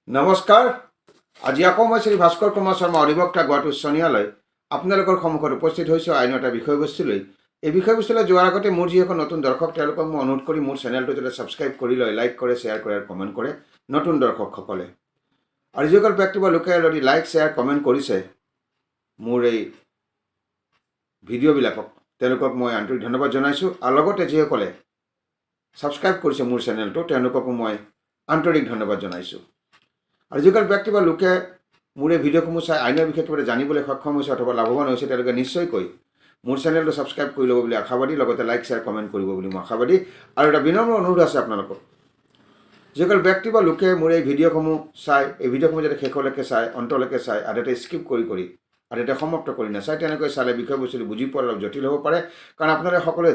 নমস্কাৰ। আজি আকৌ মই শ্ৰী ভাস্কৰ কুমাৰ শৰ্মা অধিবক্তা গুৱাহাটী উচ্চ ন্যায়ালয় আপোনালোকৰ সন্মুখত উপস্থিত হৈছোঁ আইন এটা বিষয়বস্তুলৈ। এই বিষয়বস্তুলৈ যোৱাৰ আগতে মোৰ যিসকল নতুন দৰ্শক তেওঁলোকক মই অনুৰোধ কৰি মোৰ চেনেলটো যাতে ছাবস্ক্ৰাইব কৰি লয়, লাইক কৰে, শ্বেয়াৰ কৰে আৰু কমেণ্ট কৰে নতুন দৰ্শকসকলে। আৰু যিসকল ব্যক্তি বা লোকে অলৰেডি লাইক, শ্বেয়াৰ, কমেণ্ট কৰিছে মোৰ এই ভিডিঅ'বিলাকক তেওঁলোকক মই আন্তৰিক ধন্যবাদ জনাইছোঁ। আৰু লগতে যিসকলে ছাবস্ক্ৰাইব কৰিছে মোৰ চেনেলটো তেওঁলোককো মই আন্তৰিক ধন্যবাদ জনাইছোঁ। আৰু যিসকল ব্যক্তি বা লোকে মোৰ এই ভিডিঅ'সমূহ চাই আইনৰ বিষয়ে জানিবলৈ সক্ষম হৈছে অথবা লাভৱান হৈছে তেওঁলোকে নিশ্চয়কৈ মোৰ চেনেলটো ছাবস্ক্ৰাইব কৰি ল'ব বুলি আশাবাদী, লগতে লাইক, শ্বেয়াৰ, কমেণ্ট কৰিব বুলি মই আশাবাদী। আৰু এটা বিনম্ৰ অনুৰোধ আছে আপোনালোকক, যিসকল ব্যক্তি বা লোকে মোৰ এই ভিডিঅ'সমূহ চাই এই ভিডিঅ'সমূহ যাতে শেষলৈকে চাই, অন্তলৈকে চাই, আধাতে স্কিপ কৰি আধাতে সমাপ্ত কৰি নাচায়। তেনেকৈ চালে বিষয়বস্তুটো বুজি পোৱাৰ অলপ জটিল হ'ব পাৰে। কাৰণ আপোনালোকে সকলোৱে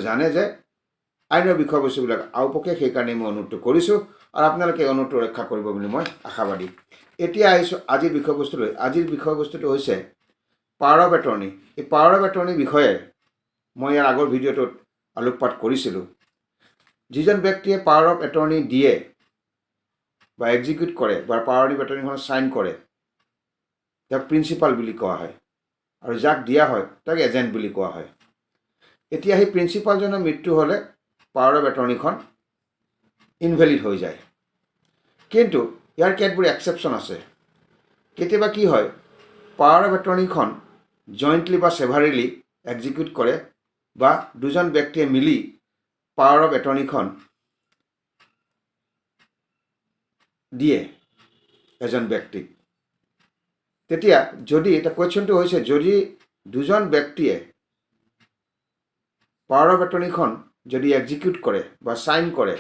জানে যে আইনৰ বিষয়বস্তুবিলাক আওপকে, সেইকাৰণে মই অনুৰোধটো কৰিছোঁ আৰু আপোনালোকে অনুৰোধটো ৰক্ষা কৰিব বুলি মই আশাবাদী। এতিয়া আহিছোঁ আজিৰ বিষয়বস্তুলৈ। আজিৰ বিষয়বস্তুটো হৈছে পাৱাৰ অফ এটৰ্নি। এই পাৱাৰ অফ এটৰ্নিৰ বিষয়ে মই ইয়াৰ আগৰ ভিডিঅ'টোত আলোকপাত কৰিছিলোঁ। যিজন ব্যক্তিয়ে পাৱাৰ অফ এটৰ্নি দিয়ে বা এক্সিকিউট কৰে বা পাৱাৰ অফ এটৰ্নিখনত ছাইন কৰে তাক প্ৰিন্সিপাল বুলি কোৱা হয়, আৰু যাক দিয়া হয় তাক এজেণ্ট বুলি কোৱা হয়। এতিয়া সেই প্ৰিন্সিপালজনৰ মৃত্যু হ'লে পাৱাৰ অফ এটৰ্নিখন ইনভেলিড হৈ যায়। কিন্তু ইয়াৰ কেতবোৰ এক্সেপশ্যন আছে। কেতিয়াবা কি হয়, পাৱাৰ অফ এটৰ্নিখন জইণ্টলি বা ছেভাৰেলি এক্সিকিউট কৰে বা দুজন ব্যক্তিয়ে মিলি পাৱাৰ অফ এটৰ্নিখন দিয়ে এজন ব্যক্তিক। তেতিয়া যদি এটা কুৱেশ্যনটো হৈছে, যদি দুজন ব্যক্তিয়ে পাৱাৰ অফ এটৰ্নিখন যদি এক্সিকিউট কৰে বা ছাইন কৰে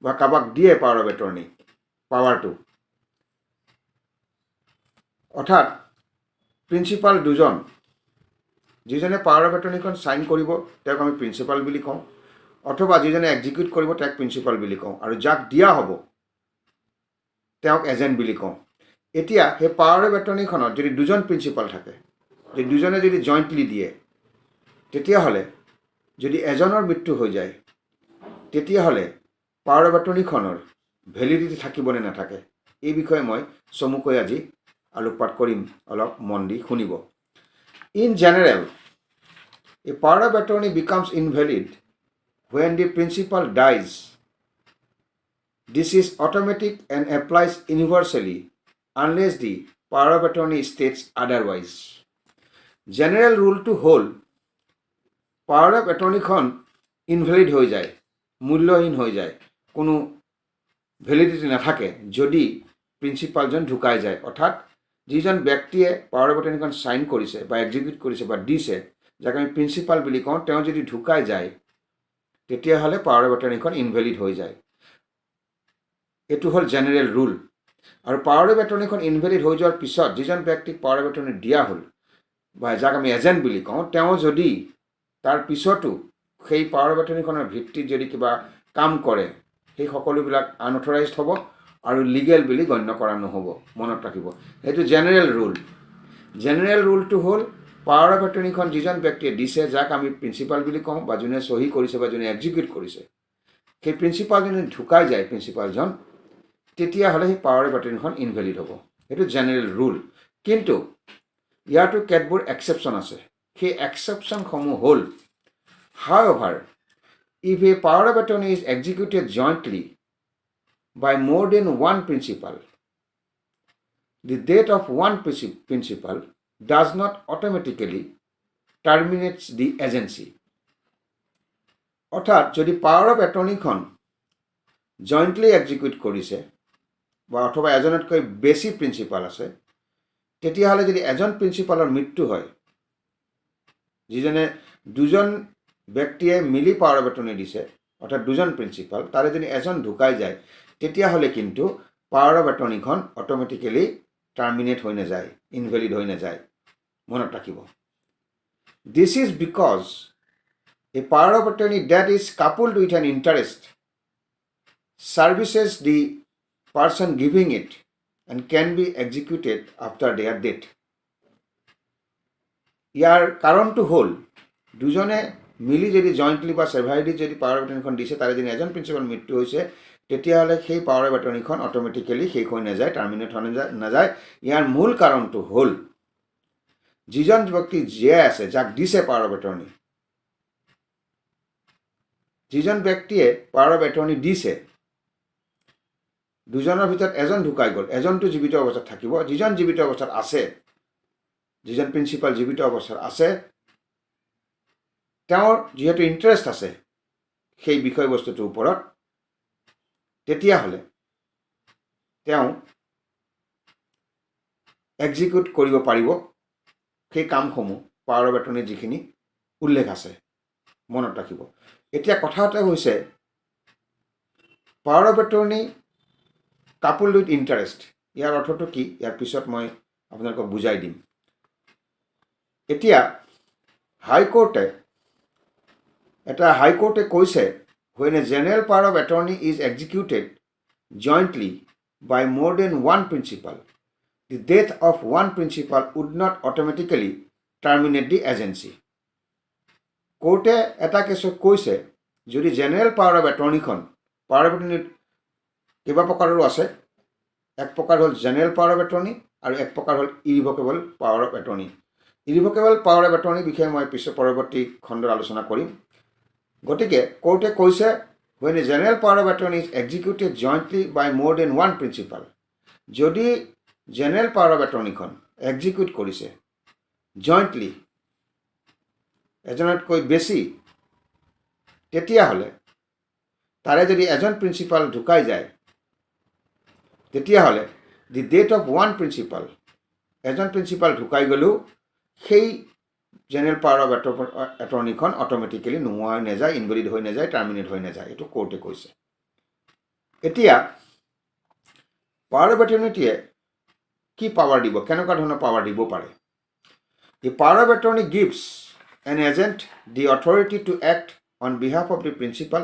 বা কাৰোবাক দিয়ে পাৱাৰ অফ এটৰ্নি পাৱাৰটো, অৰ্থাৎ প্ৰিন্সিপাল দুজন, যিজনে পাৱাৰ অফ এটৰ্নিখন ছাইন কৰিব তেওঁক আমি প্ৰিন্সিপাল বুলি কওঁ, অথবা যিজনে এক্সিকিউট কৰিব তেওঁক প্ৰিন্সিপাল বুলি কওঁ, আৰু যাক দিয়া হ'ব তেওঁক এজেণ্ট বুলি কওঁ। এতিয়া সেই পাৱাৰ অফ এটৰ্নিখনত যদি দুজন প্ৰিন্সিপাল থাকে, যদি দুজনে যদি জইণ্টলি দিয়ে, তেতিয়াহ'লে যদি এজনৰ মৃত্যু হৈ যায় তেতিয়াহ'লে পাৱাৰ অফ এটৰ্নিখনৰ ভেলিডিটি থাকিব নে নাথাকে এই বিষয়ে মই চমুকৈ আজি আলোকপাত কৰিম, অলপ মন দি শুনিব। In general, a power of attorney becomes invalid when the principal dies. This is automatic and applies universally unless the power of attorney states otherwise. General rule to hold, power of এটৰ্নিখন invalid হৈ যায়, মূল্যহীন হৈ যায়, কোনো validity নাথাকে যদি প্ৰিন্সিপালজন ঢুকাই যায়। অৰ্থাৎ যিজন ব্যক্তিয়ে পাৱাৰ অফ এটৰ্নিখন ছাইন কৰিছে বা এক্সিকিউট কৰিছে বা দিছে, যাক আমি প্ৰিন্সিপাল বুলি কওঁ, তেওঁ যদি ঢুকাই যায় তেতিয়াহ'লে পাৱাৰ অফ এটৰ্নিখন ইনভেলিড হৈ যায়। এইটো হ'ল জেনেৰেল ৰুল। আৰু পাৱাৰ অফ এটৰ্নিখন ইনভেলিড হৈ যোৱাৰ পিছত যিজন ব্যক্তিক পাৱাৰ অফ এটৰ্নি দিয়া হ'ল বা যাক আমি এজেণ্ট বুলি কওঁ, তেওঁ যদি তাৰ পিছতো সেই পাৱাৰ অফ এটৰ্নিখনৰ ভিত্তিত যদি কিবা কাম কৰে, সেই সকলোবিলাক আনঅথৰাইজড হ'ব আৰু লিগেল বুলি গণ্য কৰা নহ'ব। মনত ৰাখিব, এইটো জেনেৰেল ৰুল। জেনেৰেল ৰুলটো হ'ল পাৱাৰ অফ এটৰ্নিখন যিজন ব্যক্তিয়ে দিছে, যাক আমি প্ৰিন্সিপাল বুলি কওঁ বা যোনে চহী কৰিছে বা যোনে এক্সিকিউট কৰিছে, সেই প্ৰিন্সিপালজন যদি ঢুকাই যায় প্ৰিন্সিপালজন, তেতিয়াহ'লে সেই পাৱাৰ অফ এটৰ্নিখন ইনভেলিড হ'ব। সেইটো জেনেৰেল ৰুল। কিন্তু ইয়াতো কেতবোৰ এক্সেপশ্যন আছে। সেই এক্সেপশ্যনসমূহ হ'ল, however, if a power of attorney is executed jointly by more than one principal, the death of one principal does not automatically terminate the agency. অৰ্থাৎ যদি পাৱাৰ অফ এটৰ্নিখন জইণ্টলি এক্সিকিউট কৰিছে বা অথবা এজনতকৈ বেছি প্ৰিন্সিপাল আছে, তেতিয়াহ'লে যদি এজন প্ৰিন্সিপালৰ মৃত্যু হয়, যিজনে দুজন ব্যক্তিয়ে মিলি পাৱাৰ অফ এটৰ্নি দিছে, অৰ্থাৎ দুজন প্ৰিন্সিপাল, তাৰে যদি এজন ঢুকাই যায় তেতিয়াহ'লে কিন্তু পাৱাৰ অফ এটৰ্নিখন অট'মেটিকেলি টাৰ্মিনেট হৈ নাযায়, ইনভেলিড হৈ নাযায়। মনত ৰাখিব, this is because a power of attorney that is coupled with an interest services the person giving it and can be executed after their death. ইয়াৰ কাৰণটো হ'ল দুজনে মিলি যদি জইণ্টলি বা সেভাৰিলি যদি পাৱাৰ অফ এটৰ্ণীখন দিছে তাৰে যদি এজন প্ৰিন্সিপাল মৃত্যু হৈছে তেতিয়াহ'লে সেই পাৱাৰ অফ এটৰ্ণীখন অট'মেটিকেলি শেষ হৈ নাযায়, টাৰ্মিনেট হৈ নাযায়। ইয়াৰ মূল কাৰণটো হ'ল যিজন ব্যক্তি জীয়াই আছে যাক দিছে পাৱাৰ অফ এটৰ্ণী, যিজন ব্যক্তিয়ে পাৱাৰ অফ এটৰ্ণী দিছে দুজনৰ ভিতৰত এজন ঢুকাই গ'ল, এজনটো জীৱিত অৱস্থাত থাকিব। যিজন জীৱিত অৱস্থাত আছে, যিজন প্ৰিন্সিপাল জীৱিত অৱস্থাত আছে, তেওঁৰ যিহেতু ইণ্টাৰেষ্ট আছে সেই বিষয়বস্তুটোৰ ওপৰত, তেতিয়াহ'লে তেওঁ এক্সিকিউট কৰিব পাৰিব সেই কামসমূহ পাৱাৰ অফ এটৰ্ণীত যিখিনি উল্লেখ আছে। মনত ৰাখিব। এতিয়া কথা এটা হৈছে power of attorney coupled with interest, ইয়াৰ অৰ্থটো কি ইয়াৰ পিছত মই আপোনালোকক বুজাই দিম। এতিয়া হাইকোৰ্টে কৈছে when a general power of attorney is executed jointly by more than one principal, the death of one principal would not automatically terminate the agency. কোৰ্টে এটা কেছত কৈছে যদি জেনেৰেল পাৱাৰ অফ এটৰ্ণীখন, পাৱাৰ অফ এটৰ্ণী কেইবা প্ৰকাৰৰো আছে, এক প্ৰকাৰ হ'ল জেনেৰেল পাৱাৰ অফ এটৰ্ণী আৰু এক প্ৰকাৰ হ'ল irrevocable power of attorney. Irrevocable power of এটৰ্ণীৰ বিষয়ে মই পৰৱৰ্তী খণ্ডত আলোচনা কৰিম। গতিকে কোৰ্টে কৈছে when a general power of attorney is executed jointly by more than one principal, যদি জেনেৰেল পাৱাৰ অফ এটৰ্ণীখন এক্সিকিউট কৰিছে জইণ্টলি এজনতকৈ বেছি, তেতিয়াহ'লে তাৰে যদি এজন প্ৰিন্সিপাল ঢুকাই যায় তেতিয়াহ'লে দি ডেথ অফ ওৱান প্ৰিন্সিপাল, এজন প্ৰিন্সিপাল ঢুকাই গ'লেও সেই জেনেৰেল পাৱাৰ অফ এটৰ্ণীখন অট'মেটিকেলি নোহোৱা হৈ নাযায়, ইনভেলিড হৈ নাযায়, টাৰ্মিনেট হৈ নাযায়। এইটো কোৰ্টে কৈছে। এতিয়া পাৱাৰ অফ এটৰ্ণীটিয়ে কি পাৱাৰ দিব, কেনেকুৱা ধৰণৰ পাৱাৰ দিব পাৰে? The power of attorney gives an agent the authority to act on behalf of the principal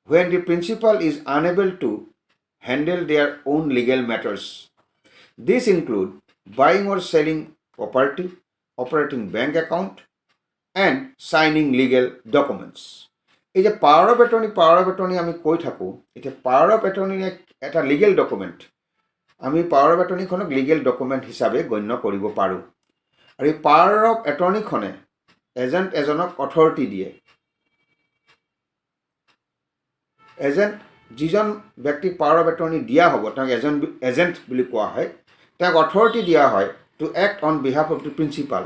when the principal is unable to handle their own legal matters. This include buying or selling property, operating bank account, and signing legal documents. এই যে power of attorney আমি কৈ থাকোঁ, এতিয়া power of attorney এটা legal document. আমি power of এটৰ্ণীখনক legal document হিচাপে গণ্য কৰিব পাৰোঁ। আৰু এই পাৱাৰ অফ এটৰ্ণীখনে এজনক অথৰিটি দিয়ে। যিজন ব্যক্তিক পাৱাৰ অফ এটৰ্ণী দিয়া হ'ব তেওঁক এজেণ্ট বুলি কোৱা হয়। তেওঁক অথৰিটি দিয়া হয় to act on behalf of the principal.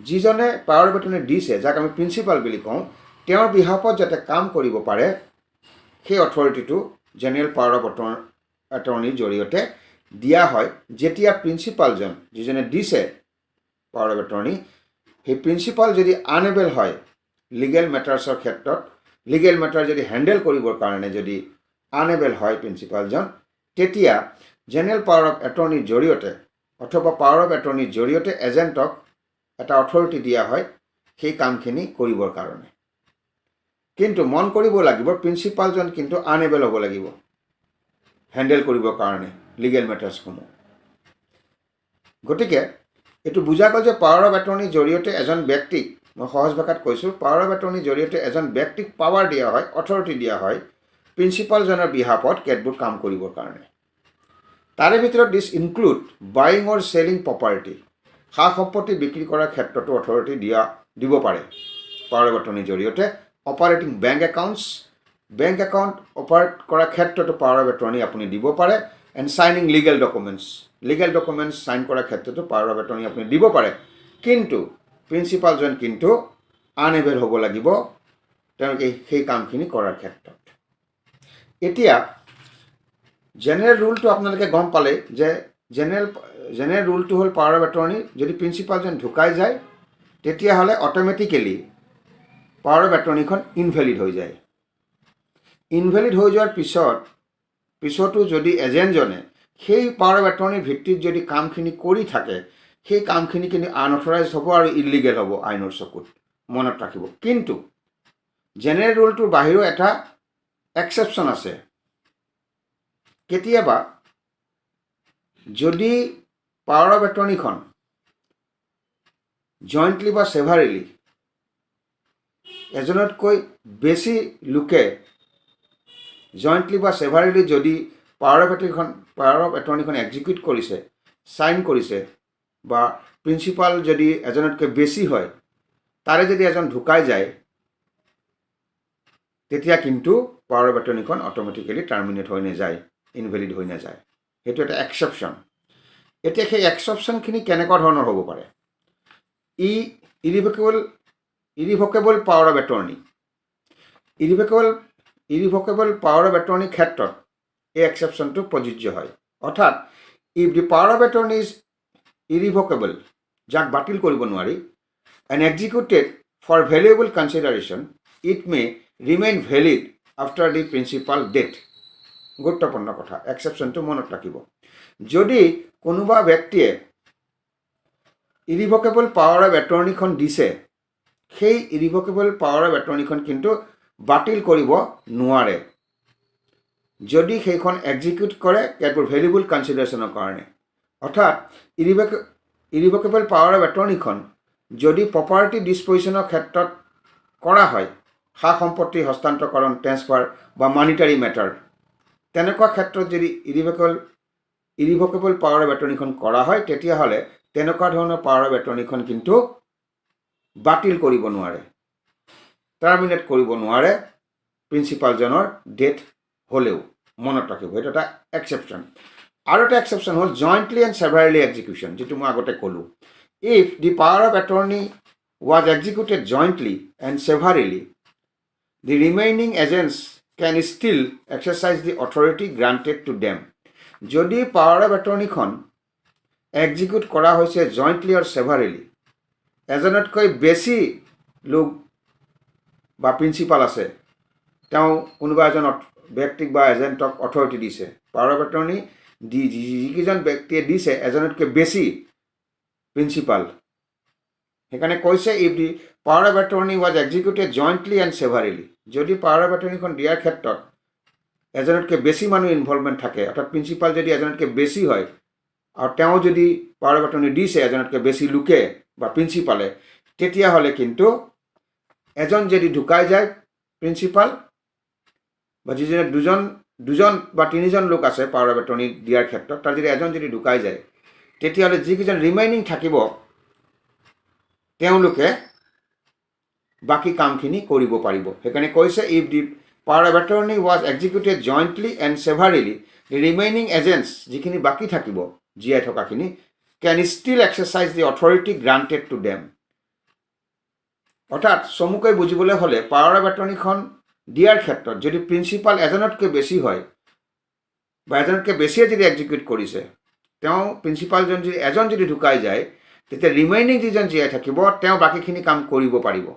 যিজনে পাৱাৰ অফ এটৰ্ণী দিছে, যাক আমি প্ৰিন্সিপাল বুলি কওঁ, তেওঁৰ বিহাফত যাতে কাম কৰিব পাৰে সেই অথৰিটিটো জেনেৰেল পাৱাৰ অফ এটৰ্ণীৰ জৰিয়তে দিয়া হয়। যেতিয়া প্ৰিন্সিপালজন যিজনে দিছে পাৱাৰ অফ এটৰ্ণী, সেই প্ৰিন্সিপাল যদি আনএবল হয় লিগেল মেটাৰ্ছৰ ক্ষেত্ৰত, লিগেল মেটাৰ যদি হেণ্ডেল কৰিবৰ কাৰণে যদি আনএবল হয় প্ৰিন্সিপালজন, তেতিয়া জেনেৰেল পাৱাৰ অফ এটৰ্ণীৰ জৰিয়তে অথবা পাৱাৰ অফ এটৰ্ণীৰ জৰিয়তে এজেণ্টক এটা অথৰিটি দিয়া হয় সেই কামখিনি কৰিবৰ কাৰণে। কিন্তু মন কৰিব লাগিব প্ৰিন্সিপালজন কিন্তু আনএবল হ'ব লাগিব হেণ্ডেল কৰিবৰ কাৰণে লিগেল মেটাৰ্ছসমূহ। গতিকে এইটো বুজা গ'ল যে পাৱাৰ অফ এটৰ্ণীৰ জৰিয়তে এজন ব্যক্তিক, মই সহজ ভাষাত কৈছোঁ, পাৱাৰ অফ এটৰ্ণীৰ জৰিয়তে এজন ব্যক্তিক পাৱাৰ দিয়া হয়, অথৰিটি দিয়া হয় প্ৰিন্সিপালজনৰ বিহাফত কেতবোৰ কাম কৰিবৰ কাৰণে। তাৰে ভিতৰত দিছ ইনক্লুড বাইং অৰ চেলিং প্ৰপাৰ্টি, সা সম্পত্তি বিক্ৰী কৰাৰ ক্ষেত্ৰতো অথৰিটি দিব পাৰে পাৱাৰ অফ এটৰ্ণীৰ জৰিয়তে। অপাৰেটিং বেংক একাউণ্ট অপাৰেট কৰাৰ ক্ষেত্ৰতো পাৱাৰ অফ এটৰ্ণী আপুনি দিব পাৰে। And signing legal documents sign কৰাৰ ক্ষেত্ৰতো পাৱাৰ অফ এটৰ্ণী আপুনি দিব পাৰে। কিন্তু প্ৰিন্সিপালজন কিন্তু আনএবল হ'ব লাগিব তেওঁলোকে সেই কামখিনি কৰাৰ ক্ষেত্ৰত। এতিয়া জেনেৰেল ৰুলটো আপোনালোকে গম পালে যে জেনেৰেল ৰুলটো হ'ল পাৱাৰ অফ এটৰ্ণী যদি প্ৰিন্সিপালজন ঢুকাই যায় তেতিয়াহ'লে অট'মেটিকেলি পাৱাৰ অফ এটৰ্ণীখন ইনভেলিড হৈ যায়। ইনভেলিড হৈ যোৱাৰ পিছতো যদি এজেণ্টজনে সেই পাৱাৰ অফ এটৰ্ণীৰ ভিত্তিত যদি কামখিনি কৰি থাকে, সেই কামখিনি কিন্তু আনঅথৰাইজ হ'ব আৰু ইলিগেল হ'ব আইনৰ চকুত। মনত ৰাখিব। কিন্তু জেনেৰেল ৰুলটোৰ বাহিৰেও এটা এক্সেপশ্যন আছে। কেতিয়াবা যদি পাৱাৰ অফ এটৰ্ণীখন জইণ্টলি বা সেভাৰিলি এজনতকৈ বেছি লোকে জইণ্টলি বা সেভাৰেলি যদি পাৱাৰ অফ এটৰ্নিখন এক্সিকিউট কৰিছে, সাইন কৰিছে, বা প্ৰিন্সিপাল যদি এজনতকৈ বেছি হয়, তাৰে যদি এজন ঢুকাই যায়, তেতিয়া কিন্তু পাৱাৰ অফ এটৰ্নিখন অট'মেটিকেলি টাৰ্মিনেট হৈ নাযায়, ইনভেলিড হৈ নাযায়। সেইটো এটা এক্সেপশ্যন। এতিয়া সেই এক্সেপশ্যনখিনি কেনেকুৱা ধৰণৰ হ'ব পাৰে? Irrevocable power of attorney, irrevocable power of এটৰ্নিৰ ক্ষেত্ৰত এই এক্সেপশ্যনটো প্ৰযোজ্য হয়। অৰ্থাৎ if the power of attorney is irrevocable, যাক বাতিল কৰিব নোৱাৰি, and executed for valuable consideration, it may remain valid after the principal death. গুৰুত্বপূৰ্ণ কথা, এক্সেপশ্যনটো মনত ৰাখিব। যদি কোনোবা ব্যক্তিয়ে ইৰিভকেবল পাৱাৰ অফ এটৰ্নিখন দিছে, সেই ইৰিভকেবল পাৱাৰ অফ এটৰ্নিখন কিন্তু বাতিল কৰিব নোৱাৰে যদি সেইখন এক্সিকিউট কৰে কেতবোৰ ভেলুৱেবল কনচিডাৰেশ্যনৰ কাৰণে। অৰ্থাৎ ইৰিভকেবল পাৱাৰ অফ এটৰ্নিখন যদি প্ৰপাৰ্টি ডিছপজিশ্যনৰ ক্ষেত্ৰত কৰা হয়, সা সম্পত্তি হস্তান্তৰকৰণ, ট্ৰেন্সফাৰ বা মানিটাৰী মেটাৰ, তেনেকুৱা ক্ষেত্ৰত যদি ইৰিভকেবল পাৱাৰ অফ এটৰ্নিখন কৰা হয়, তেতিয়াহ'লে তেনেকুৱা ধৰণৰ পাৱাৰ অফ এটৰ্নিখন কিন্তু বাতিল কৰিব নোৱাৰে, টাৰ্মিনেট কৰিব নোৱাৰে প্ৰিন্সিপালজনৰ ডেথ হ'লেও। মনত ৰাখিব, এইটো এটা এক্সেপশ্যন। আৰু এটা এক্সেপশ্যন হ'ল জইণ্টলি এণ্ড সেভাৰেলি এক্সিকিউশ্যন, যিটো মই আগতে ক'লোঁ। If the power of attorney was executed jointly and severally, the remaining agents can still exercise the authority granted to them. যদি পাৱাৰ অফ এটৰ্নিখন এক্সিকিউট কৰা হৈছে জইণ্টলি আৰু সেভাৰেলি, এজনতকৈ বেছি লোক বা প্ৰিন্সিপাল আছে, তেওঁ কোনোবা এজন ব্যক্তিক বা এজেণ্টক অথৰিটি দিছে, পাৱাৰ অফ এটৰ্নি যিকেইজন ব্যক্তিয়ে দিছে এজনতকৈ বেছি প্ৰিন্সিপাল, সেইকাৰণে কৈছে if the power of attorney was executed jointly and severally, যদি পাৱাৰ অফ এটৰ্নিখন দিয়াৰ ক্ষেত্ৰত এজনতকৈ বেছি মানুহ ইনভলভমেণ্ট থাকে, অৰ্থাৎ প্ৰিন্সিপাল যদি এজনতকৈ বেছি হয় আৰু তেওঁ যদি পাৱাৰ অফ এটৰ্নি দিছে এজনতকৈ বেছি লোকে বা প্ৰিন্সিপালে, তেতিয়াহ'লে কিন্তু এজন যদি ঢুকাই যায় প্ৰিন্সিপাল, বা যিজনে দুজন বা তিনিজন লোক আছে পাৱাৰ অফ এটৰ্নি দিয়াৰ ক্ষেত্ৰত, তাৰ যদি এজন যদি ঢুকাই যায়, তেতিয়াহ'লে যিকেইজন ৰিমেইনিং থাকিব তেওঁলোকে বাকী কামখিনি কৰিব পাৰিব। সেইকাৰণে কৈছে if the power of attorney was executed jointly and severally, the remaining agents, যিখিনি বাকী থাকিব জীয়াই থকাখিনি, can still exercise the authority granted to them. অৰ্থাৎ চমুকৈ বুজিবলৈ হ'লে পাৱাৰ অফ এটৰ্নিখন দিয়াৰ ক্ষেত্ৰত যদি প্ৰিন্সিপাল এজনতকৈ বেছি হয় বা এজনতকৈ বেছিয়ে যদি এক্সিকিউট কৰিছে, তেওঁ প্ৰিন্সিপালজন যদি এজন যদি ঢুকাই যায়, তেতিয়া ৰিমেইনিং যিজন জীয়াই থাকিব তেওঁ বাকীখিনি কাম কৰিব পাৰিব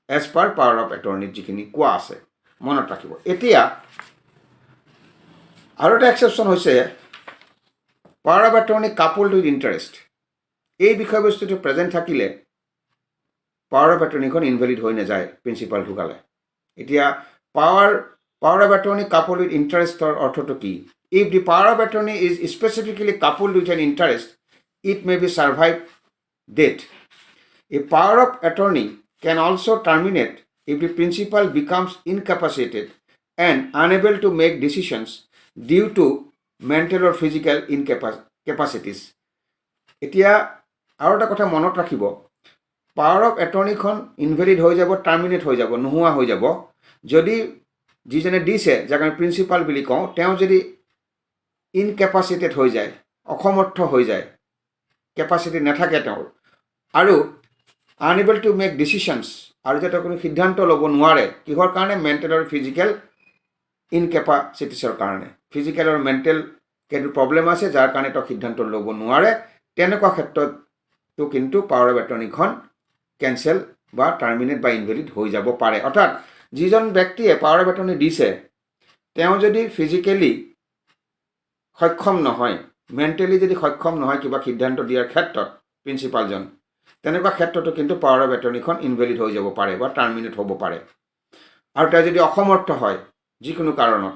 এজ পাৰ পাৱাৰ অফ এটৰ্নিত যিখিনি কোৱা আছে। মনত ৰাখিব। এতিয়া আৰু এটা এক্সেপশ্যন হৈছে power of attorney coupled with interest. এই বিষয়বস্তুটো প্ৰেজেণ্ট থাকিলে পাৱাৰ অফ এটৰ্নিখন ইনভেলিড হৈ নাযায় প্ৰিন্সিপাল ঢুকালে। এতিয়া power of attorney coupled with ইণ্টাৰেষ্টৰ অৰ্থটো কি? If the power of attorney is specifically coupled with an interest, it may be survive death. A power of attorney can also terminate if the principal becomes incapacitated and unable to make decisions due to mental or physical incapacities. এতিয়া আৰু এটা কথা মনত ৰাখিব, power of এটৰ্নিখন invalid হৈ যাব, terminate হৈ যাব, নোহোৱা হৈ যাব যদি যিজনে দিছে, যাক আমি প্ৰিন্সিপাল বুলি কওঁ, তেওঁ যদি ইনকেপাচিটেড হৈ যায়, অসমৰ্থ হৈ যায়, কেপাচিটি নাথাকে তেওঁৰ, আৰু আনএবল টু মেক ডিচিশ্যনছ, আৰু যাতে কোনো সিদ্ধান্ত ল'ব নোৱাৰে, কিহৰ কাৰণে? মেণ্টেল আৰু ফিজিকেল ইনকেপাচিটিছৰ কাৰণে। ফিজিকেল আৰু মেণ্টেল সেইটো প্ৰব্লেম আছে যাৰ কাৰণে তেওঁ সিদ্ধান্ত ল'ব নোৱাৰে, তেনেকুৱা ক্ষেত্ৰতো কিন্তু পাৱাৰ অফ এটৰ্নিখন কেঞ্চেল বা টাৰ্মিনেট বা ইনভেলিড হৈ যাব পাৰে। অৰ্থাৎ যিজন ব্যক্তিয়ে পাৱাৰ অফ এটৰ্নি দিছে তেওঁ যদি ফিজিকেলি সক্ষম নহয়, মেণ্টেলি যদি সক্ষম নহয় কিবা সিদ্ধান্ত দিয়াৰ ক্ষেত্ৰত প্ৰিন্সিপালজন, তেনেকুৱা ক্ষেত্ৰতো কিন্তু পাৱাৰ অফ এটৰ্নিখন ইনভেলিড হৈ যাব পাৰে বা টাৰ্মিনেট হ'ব পাৰে। আৰু তেওঁ যদি অসমৰ্থ হয় যিকোনো কাৰণত,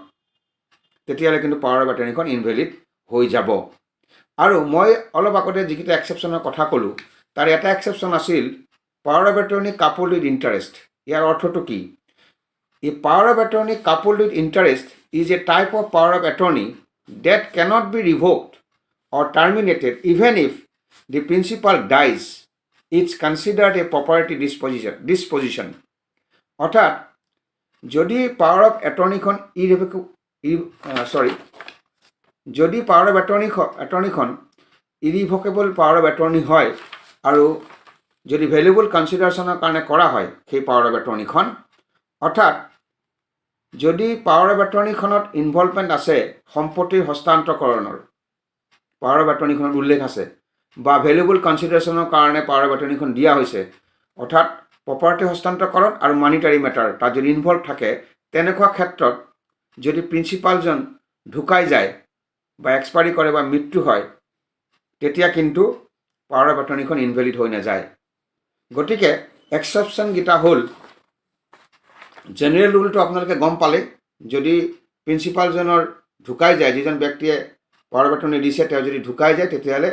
তেতিয়াহ'লে কিন্তু পাৱাৰ অফ এটৰ্নিখন ইনভেলিড হৈ যাব। আৰু মই অলপ আগতে যিকেইটা এক্সেপশ্যনৰ কথা ক'লোঁ, তাৰ এটা এক্সেপশ্যন আছিল power of attorney coupled with interest. ইয়াৰ অৰ্থটো কি? A power of attorney coupled with interest is a type of power of attorney that cannot be revoked or terminated even if the principal dies. It's considered a property disposition. অর্থাৎ যদি power of এটৰ্নিখন যদি power of এটৰ্নিখন irrevocable power of attorney হয় আৰু যদি ভেলুবল কনচিডাৰেশ্যনৰ কাৰণে কৰা হয় সেই পাৱাৰ অফ এটৰ্নিখন, অৰ্থাৎ যদি পাৱাৰ অফ এটৰ্নিখনত ইনভলভমেণ্ট আছে সম্পত্তিৰ হস্তান্তৰকৰণৰ, পাৱাৰ অফ এটৰ্নিখনত উল্লেখ আছে বা ভেলুবল কনচিডাৰেশ্যনৰ কাৰণে পাৱাৰ অফ এটৰ্নিখন দিয়া হৈছে, অৰ্থাৎ প্ৰপাৰ্টি হস্তান্তৰকৰণ আৰু মানিটাৰী মেটাৰ তাত যদি ইনভলভ থাকে, তেনেকুৱা ক্ষেত্ৰত যদি প্ৰিন্সিপালজন ঢুকাই যায় বা এক্সপায়াৰি কৰে বা মৃত্যু হয়, তেতিয়া কিন্তু পাৱাৰ অফ এটৰ্নিখন ইনভেলিড হৈ নাযায়। গতিকে এক্সেপশ্যনকেইটা হ'ল, জেনেৰেল ৰুলটো আপোনালোকে গম পালে, যদি প্ৰিন্সিপালজনৰ ঢুকাই যায়, যিজন ব্যক্তিয়ে পাৱাৰ অফ এটৰ্নি দিছে তেওঁ যদি ঢুকাই যায়, তেতিয়াহ'লে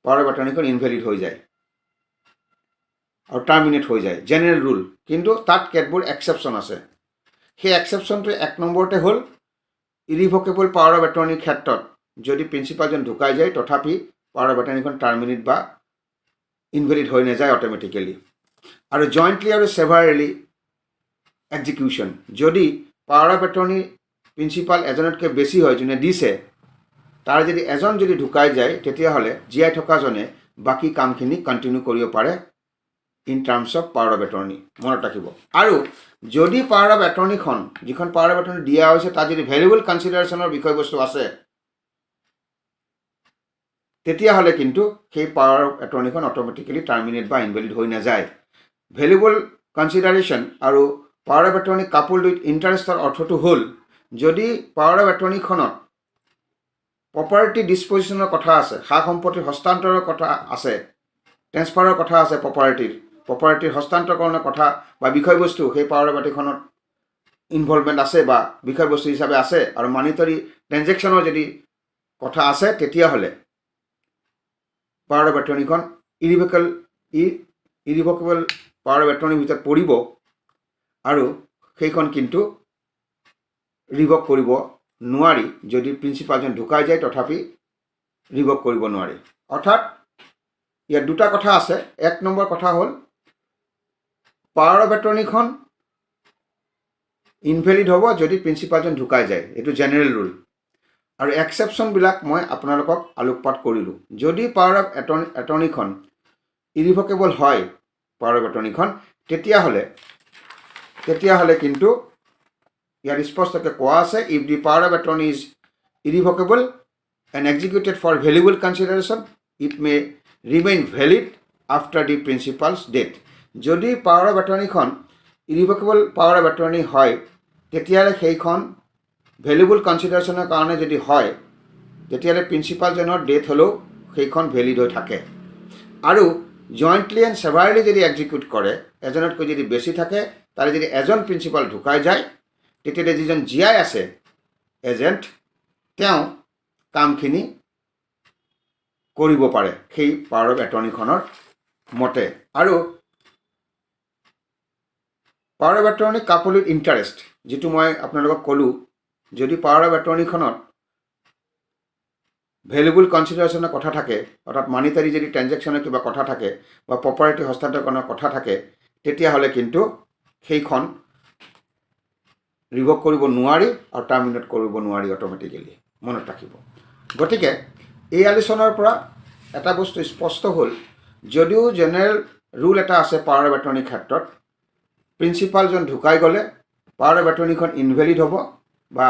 পাৱাৰ অফ এটৰ্নিখন ইনভেলিড হৈ যায় আৰু টাৰ্মিনেট হৈ যায়, জেনেৰেল ৰুল। কিন্তু তাত কেতবোৰ এক্সেপশ্যন আছে। সেই এক্সেপশ্যনটো 1 নম্বৰতে হ'ল ইৰিভকেবল পাৱাৰ অফ এটৰ্নিৰ ক্ষেত্ৰত যদি প্ৰিন্সিপালজন ঢুকাই যায় তথাপি পাৱাৰ অফ এটৰ্নিখন টাৰ্মিনেট বা ইনভেলিড হৈ নাযায় অট'মেটিকেলি। আৰু জইণ্টলি আৰু সেভাৰেলি এক্সিকিউশ্যন, যদি পাৱাৰ অফ এটৰ্নি প্ৰিন্সিপাল এজনতকৈ বেছি হয়, যোনে দিছে তাৰ যদি এজন যদি ঢুকাই যায়, তেতিয়াহ'লে জীয়াই থকাজনে বাকী কামখিনি কণ্টিনিউ কৰিব পাৰে in terms of power of attorney, মনত ৰাখিব। আৰু যদি পাৱাৰ অফ এটৰ্নিখন, যিখন পাৱাৰ অফ এটৰ্নি দিয়া হৈছে তাত যদি ভেলুবল কনচিডাৰেশ্যনৰ বিষয়বস্তু আছে, তেতিয়াহ'লে কিন্তু সেই পাৱাৰ অফ এটৰ্নিখন অট'মেটিকেলি টাৰ্মিনেট বা ইনভেলিড হৈ নাযায়। ভেলুবল কনচিডাৰেশ্যন আৰু পাৱাৰ অফ এটৰ্নি কাপোল্ড উইথ ইণ্টাৰেষ্টৰ অৰ্থটো হ'ল, যদি পাৱাৰ অফ এটৰ্নিখনত প্ৰপাৰ্টি ডিছপজিশ্যনৰ কথা আছে, সা সম্পত্তিৰ হস্তান্তৰৰ কথা আছে, ট্ৰেন্সফাৰৰ কথা আছে, প্ৰপাৰ্টিৰ হস্তান্তৰকৰণৰ কথা বা বিষয়বস্তু সেই পাৱাৰ অফ এটৰ্নিখনত ইনভলভমেণ্ট আছে বা বিষয়বস্তু হিচাপে আছে, আৰু মানিটাৰী ট্ৰেনজেকশ্যনৰ যদি কথা আছে, তেতিয়াহ'লে পাৱাৰ অফ এটৰ্নিখন ইৰিভকেবল পাৱাৰ অফ এটৰ্নিৰ ভিতৰত পৰিব আৰু সেইখন কিন্তু ৰিভক কৰিব নোৱাৰি। যদি প্ৰিন্সিপালজন ঢুকাই যায় তথাপি ৰিভক কৰিব নোৱাৰি। অৰ্থাৎ ইয়াত দুটা কথা আছে। 1 নম্বৰ কথা হ'ল পাৱাৰ অফ এটৰ্নিখন ইনভেলিড হ'ব যদি প্ৰিন্সিপালজন ঢুকাই যায়, এইটো জেনেৰেল ৰুল। আৰু এক্সেপশ্যনবিলাক মই আপোনালোকক আলোকপাত কৰিলোঁ। যদি পাৱাৰ অফ এটৰ্নিখন ইৰিভকেবল হয়, পাৱাৰ অফ এটৰ্নিখন, তেতিয়াহ'লে কিন্তু ইয়াত স্পষ্টকৈ কোৱা আছে, if the power of attorney is irrevocable and executed for valuable consideration, it may remain valid after the principal's death. যদি পাৱাৰ অফ এটৰ্নিখন ইৰিভকেবল পাৱাৰ অফ এটৰ্নি হয়, তেতিয়াহ'লে সেইখন ভেলুবল কনচিডাৰেশ্যনৰ কাৰণে যদি হয়, তেতিয়াহ'লে প্ৰিন্সিপালজনৰ ডেথ হ'লেও সেইখন ভেলিড হৈ থাকে। আৰু জইণ্টলি এণ্ড সেভাৰেলি যদি এক্সিকিউট কৰে, এজনতকৈ যদি বেছি থাকে, তাৰে যদি এজন প্ৰিন্সিপাল ঢুকাই যায়, তেতিয়াহ'লে যিজন জীয়াই আছে এজেণ্ট, তেওঁ কামখিনি কৰিব পাৰে সেই পাৱাৰ অফ এটৰ্নিখনৰ মতে। আৰু power of attorney couple with interest, যিটো মই আপোনালোকক ক'লোঁ, যদি পাৱাৰ অফ এটৰ্নিখনত ভেলুবল কনচিডাৰেশ্যনৰ কথা থাকে, অৰ্থাৎ মানিটাৰী যদি ট্ৰেনজেকশ্যনৰ কিবা কথা থাকে বা প্ৰপাৰ্টি হস্তান্তৰকৰণৰ কথা থাকে, তেতিয়াহ'লে কিন্তু সেইখন ৰিভক কৰিব নোৱাৰি আৰু টাৰ্মিনেট কৰিব নোৱাৰি অট'মেটিকেলি, মনত ৰাখিব। গতিকে এই আলোচনাৰ পৰা এটা বস্তু স্পষ্ট হ'ল, যদিও জেনেৰেল ৰুল এটা আছে পাৱাৰ অফ এটৰ্নিৰ ক্ষেত্ৰত, প্ৰিন্সিপালজন ঢুকাই গ'লে পাৱাৰ অফ এটৰ্নিখন ইনভেলিড হ'ব বা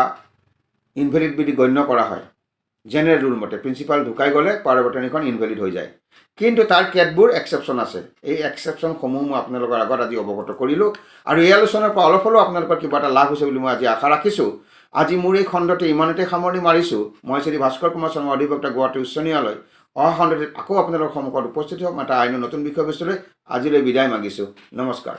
ইনভেলিড বুলি গণ্য কৰা হয়। জেনেৰেল ৰুল মতে প্ৰিন্সিপাল ঢুকাই গ'লে পাৱাৰ অফ এটৰ্নিখন ইনভেলিড হৈ যায়। কিন্তু তাৰ কেতবোৰ এক্সেপশ্যন আছে। এই এক্সেপশ্যনসমূহ মই আপোনালোকৰ আগত আজি অৱগত কৰিলোঁ। আৰু এই আলোচনাৰ পৰা অলপ হ'লেও আপোনালোকৰ কিবা এটা লাভ হৈছে বুলি মই আজি আশা ৰাখিছোঁ। আজি মোৰ এই খণ্ডতে ইমানতে সামৰণি মাৰিছোঁ। মই শ্ৰী ভাস্কৰ কুমাৰ শৰ্মা, অধিবক্তা, গুৱাহাটী উচ্চ ন্যায়ালয়। অহা খণ্ডত আকৌ আপোনালোকৰ সন্মুখত উপস্থিত হওক এটা আইনৰ নতুন বিষয়বস্তুলৈ। আজিলৈ বিদায় মাগিছোঁ। নমস্কাৰ।